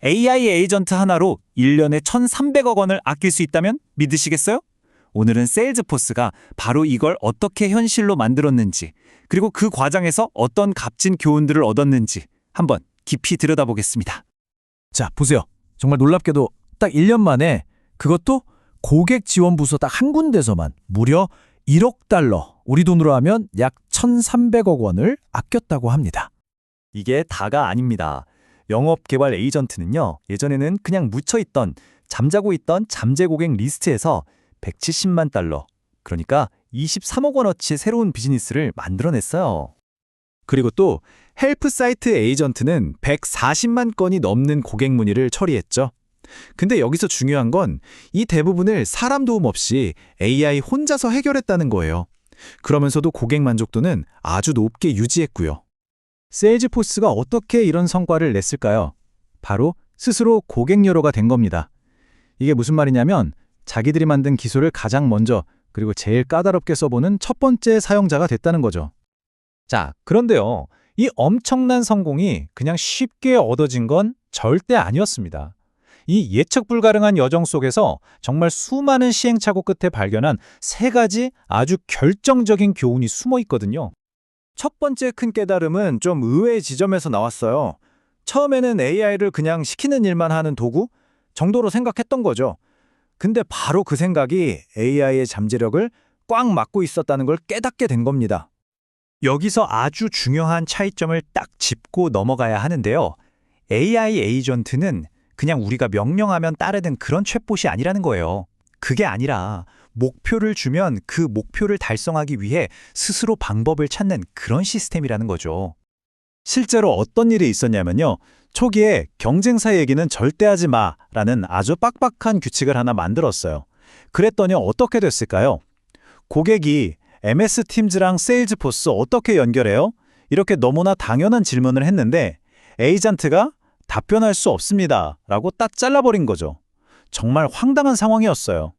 AI 에이전트 하나로 1년에 1,300억 원을 아낄 수 있다면 믿으시겠어요? 오늘은 세일즈포스가 바로 이걸 어떻게 현실로 만들었는지, 그리고 그 과정에서 어떤 값진 교훈들을 얻었는지 한번 깊이 들여다보겠습니다. 자, 보세요. 정말 놀랍게도 딱 1년 만에 그것도 고객 지원 부서 딱 한 군데서만 무려 1억 달러, 우리 돈으로 하면 약 1,300억 원을 아꼈다고 합니다. 이게 다가 아닙니다. 영업개발 에이전트는요, 예전에는 그냥 묻혀있던, 잠자고 있던 잠재 고객 리스트에서 170만 달러, 그러니까 23억 원어치 새로운 비즈니스를 만들어냈어요. 그리고 또 헬프 사이트 에이전트는 140만 건이 넘는 고객 문의를 처리했죠. 근데 여기서 중요한 건 이 대부분을 사람 도움 없이 AI 혼자서 해결했다는 거예요. 그러면서도 고객 만족도는 아주 높게 유지했고요. 세일즈포스가 어떻게 이런 성과를 냈을까요? 바로 스스로 고객 연료가 된 겁니다. 이게 무슨 말이냐면 자기들이 만든 기술을 가장 먼저 그리고 제일 까다롭게 써보는 첫 번째 사용자가 됐다는 거죠. 자, 그런데요. 이 엄청난 성공이 그냥 쉽게 얻어진 건 절대 아니었습니다. 이 예측 불가능한 여정 속에서 정말 수많은 시행착오 끝에 발견한 3가지 아주 결정적인 교훈이 숨어 있거든요. 첫 번째 큰 깨달음은 좀 의외의 지점에서 나왔어요. 처음에는 AI를 그냥 시키는 일만 하는 도구 정도로 생각했던 거죠. 근데 바로 그 생각이 AI의 잠재력을 꽉 막고 있었다는 걸 깨닫게 된 겁니다. 여기서 아주 중요한 차이점을 딱 짚고 넘어가야 하는데요. AI 에이전트는 그냥 우리가 명령하면 따르는 그런 챗봇이 아니라는 거예요. 그게 아니라 목표를 주면 그 목표를 달성하기 위해 스스로 방법을 찾는 그런 시스템이라는 거죠. 실제로 어떤 일이 있었냐면요. 초기에 경쟁사 얘기는 절대 하지 마라는 아주 빡빡한 규칙을 하나 만들었어요. 그랬더니 어떻게 됐을까요? 고객이 MS 팀즈랑 세일즈포스 어떻게 연결해요? 이렇게 너무나 당연한 질문을 했는데 에이전트가 답변할 수 없습니다 라고 딱 잘라버린 거죠. 정말 황당한 상황이었어요.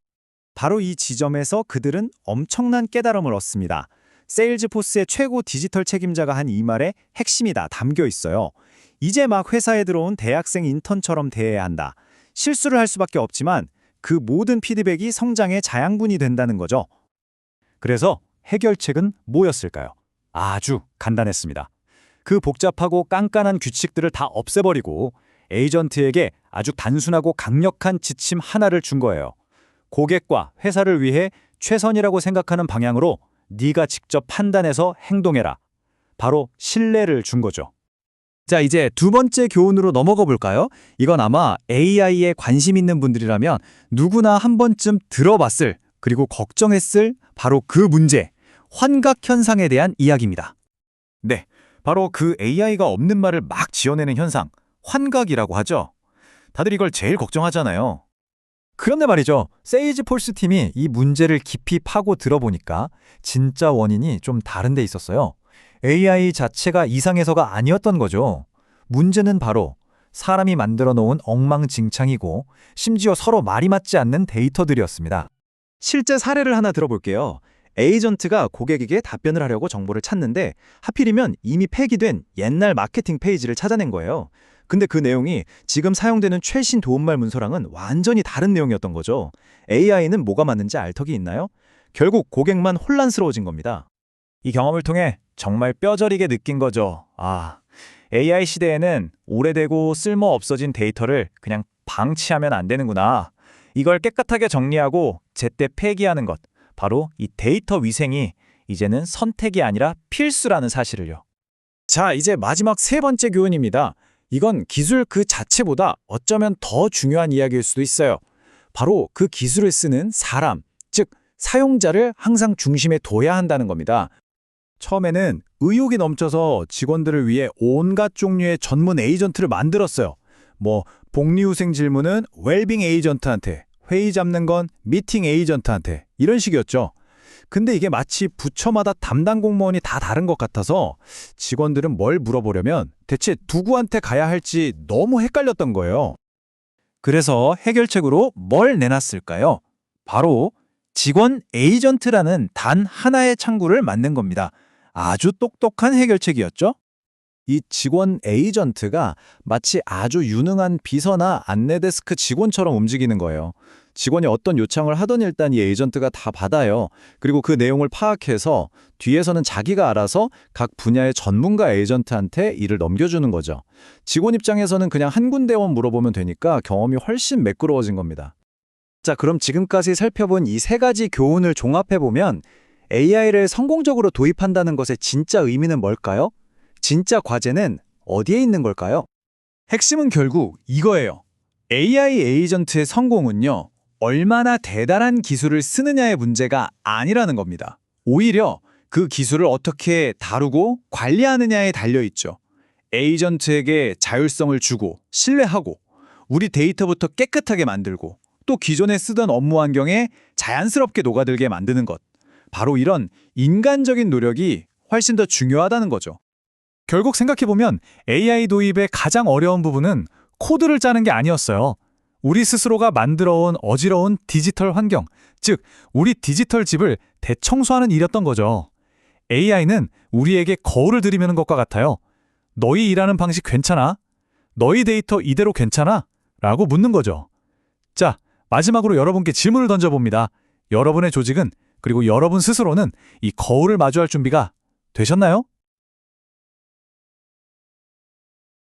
바로 이 지점에서 그들은 엄청난 깨달음을 얻습니다. 세일즈포스의 최고 디지털 책임자가 한 이 말에 핵심이 다 담겨 있어요. 이제 막 회사에 들어온 대학생 인턴처럼 대해야 한다. 실수를 할 수밖에 없지만 그 모든 피드백이 성장의 자양분이 된다는 거죠. 그래서 해결책은 뭐였을까요? 아주 간단했습니다. 그 복잡하고 깐깐한 규칙들을 다 없애버리고 에이전트에게 아주 단순하고 강력한 지침 하나를 준 거예요. 고객과 회사를 위해 최선이라고 생각하는 방향으로 네가 직접 판단해서 행동해라. 바로 신뢰를 준 거죠. 자, 이제 두 번째 교훈으로 넘어가 볼까요? 이건 아마 AI에 관심 있는 분들이라면 누구나 한 번쯤 들어봤을 그리고 걱정했을 바로 그 문제, 환각 현상에 대한 이야기입니다. 네, 바로 그 AI가 없는 말을 막 지어내는 현상, 환각이라고 하죠. 다들 이걸 제일 걱정하잖아요. 그런데 말이죠. 세일즈포스 팀이 이 문제를 깊이 파고 들어보니까 진짜 원인이 좀 다른 데 있었어요. AI 자체가 이상해서가 아니었던 거죠. 문제는 바로 사람이 만들어 놓은 엉망진창이고 심지어 서로 말이 맞지 않는 데이터들이었습니다. 실제 사례를 하나 들어볼게요. 에이전트가 고객에게 답변을 하려고 정보를 찾는데 하필이면 이미 폐기된 옛날 마케팅 페이지를 찾아낸 거예요. 근데 그 내용이 지금 사용되는 최신 도움말 문서랑은 완전히 다른 내용이었던 거죠. AI는 뭐가 맞는지 알 턱이 있나요? 결국 고객만 혼란스러워진 겁니다. 이 경험을 통해 정말 뼈저리게 느낀 거죠. AI 시대에는 오래되고 쓸모 없어진 데이터를 그냥 방치하면 안 되는구나. 이걸 깨끗하게 정리하고 제때 폐기하는 것. 바로 이 데이터 위생이 이제는 선택이 아니라 필수라는 사실을요. 자, 이제 마지막 3번째 교훈입니다. 이건 기술 그 자체보다 어쩌면 더 중요한 이야기일 수도 있어요. 바로 그 기술을 쓰는 사람, 즉 사용자를 항상 중심에 둬야 한다는 겁니다. 처음에는 의욕이 넘쳐서 직원들을 위해 온갖 종류의 전문 에이전트를 만들었어요. 복리후생 질문은 웰빙 에이전트한테, 회의 잡는 건 미팅 에이전트한테 이런 식이었죠. 근데 이게 마치 부처마다 담당 공무원이 다 다른 것 같아서 직원들은 뭘 물어보려면 대체 누구한테 가야 할지 너무 헷갈렸던 거예요. 그래서 해결책으로 뭘 내놨을까요? 바로 직원 에이전트라는 단 하나의 창구를 만든 겁니다. 아주 똑똑한 해결책이었죠. 이 직원 에이전트가 마치 아주 유능한 비서나 안내데스크 직원처럼 움직이는 거예요. 직원이 어떤 요청을 하던 일단 이 에이전트가 다 받아요. 그리고 그 내용을 파악해서 뒤에서는 자기가 알아서 각 분야의 전문가 에이전트한테 일을 넘겨주는 거죠. 직원 입장에서는 그냥 한 군데만 물어보면 되니까 경험이 훨씬 매끄러워진 겁니다. 자, 그럼 지금까지 살펴본 이 세 가지 교훈을 종합해보면 AI를 성공적으로 도입한다는 것의 진짜 의미는 뭘까요? 진짜 과제는 어디에 있는 걸까요? 핵심은 결국 이거예요. AI 에이전트의 성공은요, 얼마나 대단한 기술을 쓰느냐의 문제가 아니라는 겁니다. 오히려 그 기술을 어떻게 다루고 관리하느냐에 달려있죠. 에이전트에게 자율성을 주고 신뢰하고 우리 데이터부터 깨끗하게 만들고 또 기존에 쓰던 업무 환경에 자연스럽게 녹아들게 만드는 것. 바로 이런 인간적인 노력이 훨씬 더 중요하다는 거죠. 결국 생각해보면 AI 도입의 가장 어려운 부분은 코드를 짜는 게 아니었어요. 우리 스스로가 만들어온 어지러운 디지털 환경, 즉 우리 디지털 집을 대청소하는 일이었던 거죠. AI는 우리에게 거울을 들이미는 것과 같아요. 너희 일하는 방식 괜찮아? 너희 데이터 이대로 괜찮아? 라고 묻는 거죠. 자, 마지막으로 여러분께 질문을 던져봅니다. 여러분의 조직은, 그리고 여러분 스스로는 이 거울을 마주할 준비가 되셨나요?